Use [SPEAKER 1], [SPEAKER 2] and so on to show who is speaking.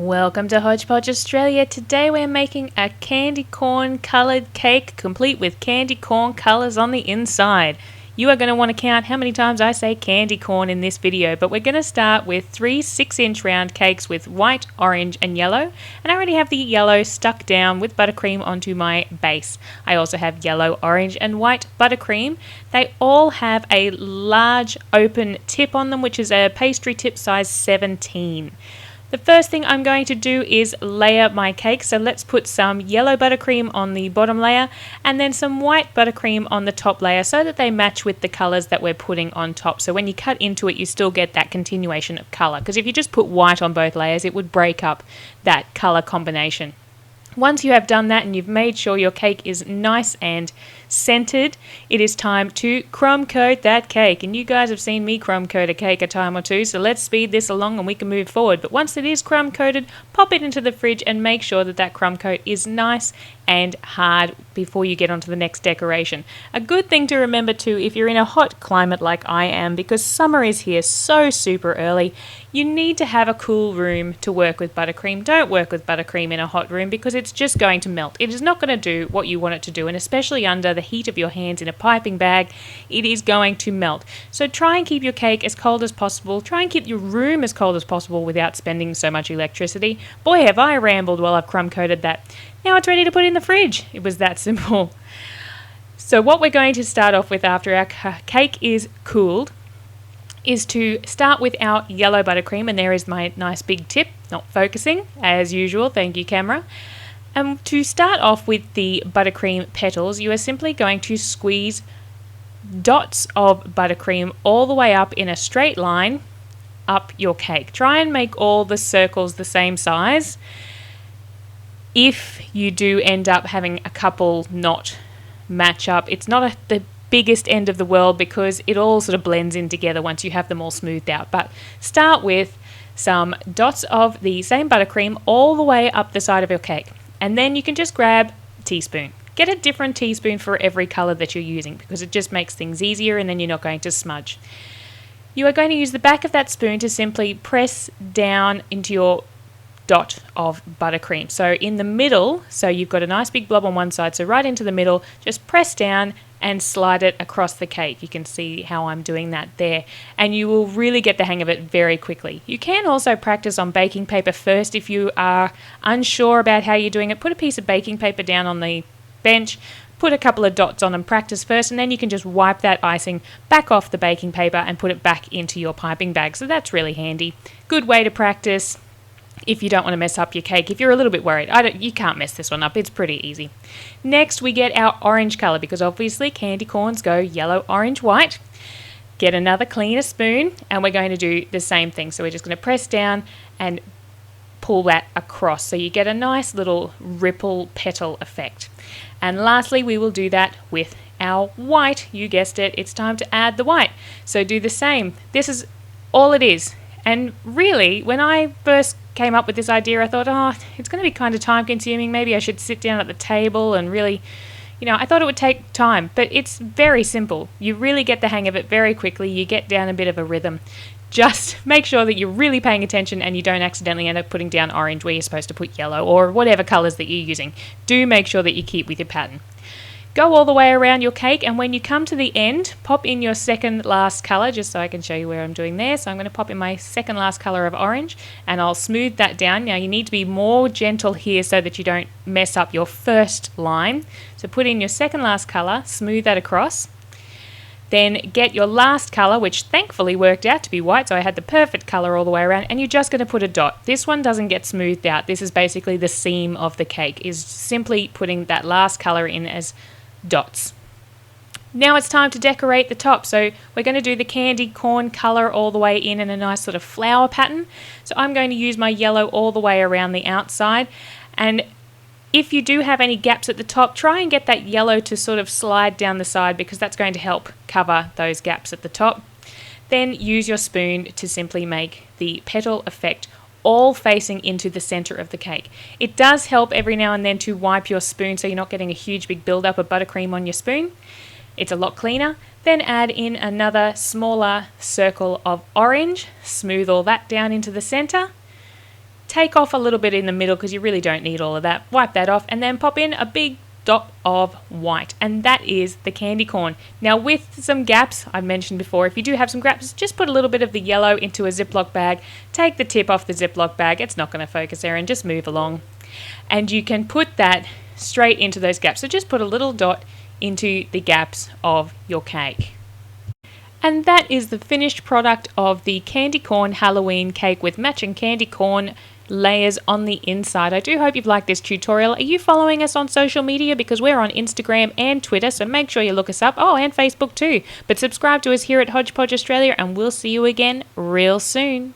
[SPEAKER 1] Welcome to Hodge Podge Australia. Today we're making a candy corn coloured cake complete with candy corn colours on the inside. You are going to want to count how many times I say candy corn in this video, but we're going to start with 3 6-inch round cakes with white, orange and yellow, and I already have the yellow stuck down with buttercream onto my base. I also have yellow, orange and white buttercream. They all have a large open tip on them, which is a pastry tip size 17. The first thing I'm going to do is layer my cake, so let's put some yellow buttercream on the bottom layer and then some white buttercream on the top layer so that they match with the colours that we're putting on top. So when you cut into it you still get that continuation of colour, because if you just put white on both layers it would break up that colour combination. Once you have done that and you've made sure your cake is nice and centered, it is time to crumb coat that cake. And you guys have seen me crumb coat a cake a time or two, so let's speed this along and we can move forward. But once it is crumb coated, pop it into the fridge and make sure that that crumb coat is nice and hard before you get onto the next decoration. A good thing to remember too, if you're in a hot climate like I am, because summer is here so super early, you need to have a cool room to work with buttercream. Don't work with buttercream in a hot room because it's just going to melt. It is not going to do what you want it to do, and especially under the heat of your hands in a piping bag, it is going to melt. So try and keep your cake as cold as possible. Try and keep your room as cold as possible without spending so much electricity. Boy, have I rambled while I've crumb coated that. Now it's ready to put in the fridge. It was that simple. So what we're going to start off with after our cake is cooled is to start with our yellow buttercream, and there is my nice big tip, not focusing as usual, thank you camera. To start off with the buttercream petals, you are simply going to squeeze dots of buttercream all the way up in a straight line up your cake. Try and make all the circles the same size. If you do end up having a couple not match up, it's not the biggest end of the world because it all sort of blends in together once you have them all smoothed out. But start with some dots of the same buttercream all the way up the side of your cake, and then you can just grab a teaspoon. Get a different teaspoon for every colour that you're using because it just makes things easier and then you're not going to smudge. You are going to use the back of that spoon to simply press down into your dot of buttercream. So in the middle, so you've got a nice big blob on one side, so right into the middle, just press down and slide it across the cake. You can see how I'm doing that there, and you will really get the hang of it very quickly. You can also practice on baking paper first. If you are unsure about how you're doing it, put a piece of baking paper down on the bench, put a couple of dots on and practice first, and then you can just wipe that icing back off the baking paper and put it back into your piping bag. So that's really handy. Good way to practice if you don't want to mess up your cake. If you're a little bit worried, you can't mess this one up. It's pretty easy. Next, we get our orange colour because obviously candy corns go yellow, orange, white. Get another cleaner spoon and we're going to do the same thing. So we're just going to press down and pull that across so you get a nice little ripple petal effect. And lastly, we will do that with our white. You guessed it, it's time to add the white. So do the same. This is all it is. And really, when I first came up with this idea, I thought, it's going to be kind of time consuming. Maybe I should sit down at the table and really, I thought it would take time. But it's very simple. You really get the hang of it very quickly. You get down a bit of a rhythm. Just make sure that you're really paying attention and you don't accidentally end up putting down orange where you're supposed to put yellow or whatever colours that you're using. Do make sure that you keep with your pattern. Go all the way around your cake, and when you come to the end, pop in your second last colour, just so I can show you where I'm doing there. So I'm going to pop in my second last colour of orange, and I'll smooth that down. Now you need to be more gentle here so that you don't mess up your first line. So put in your second last colour, smooth that across. Then get your last colour, which thankfully worked out to be white, so I had the perfect colour all the way around, and you're just going to put a dot. This one doesn't get smoothed out. This is basically the seam of the cake, is simply putting that last colour in as dots. Now it's time to decorate the top. So we're going to do the candy corn colour all the way in a nice sort of flower pattern. So I'm going to use my yellow all the way around the outside, and if you do have any gaps at the top, try and get that yellow to sort of slide down the side because that's going to help cover those gaps at the top. Then use your spoon to simply make the petal effect all facing into the center of the cake. It does help every now and then to wipe your spoon so you're not getting a huge big buildup of buttercream on your spoon. It's a lot cleaner. Then add in another smaller circle of orange, smooth all that down into the center. take off a little bit in the middle because you really don't need all of that. Wipe that off and then pop in a big dot of white, and that is the candy corn. Now with some gaps, I've mentioned before, if you do have some gaps, just put a little bit of the yellow into a Ziploc bag, take the tip off the Ziploc bag, it's not going to focus, Erin, just move along, and you can put that straight into those gaps. So just put a little dot into the gaps of your cake. And that is the finished product of the candy corn Halloween cake with matching candy corn layers on the inside. I do hope you've liked this tutorial. Are you following us on social media? Because we're on Instagram and Twitter, so make sure you look us up. Oh, and Facebook too. But subscribe to us here at Hodge Podge Australia, and we'll see you again real soon.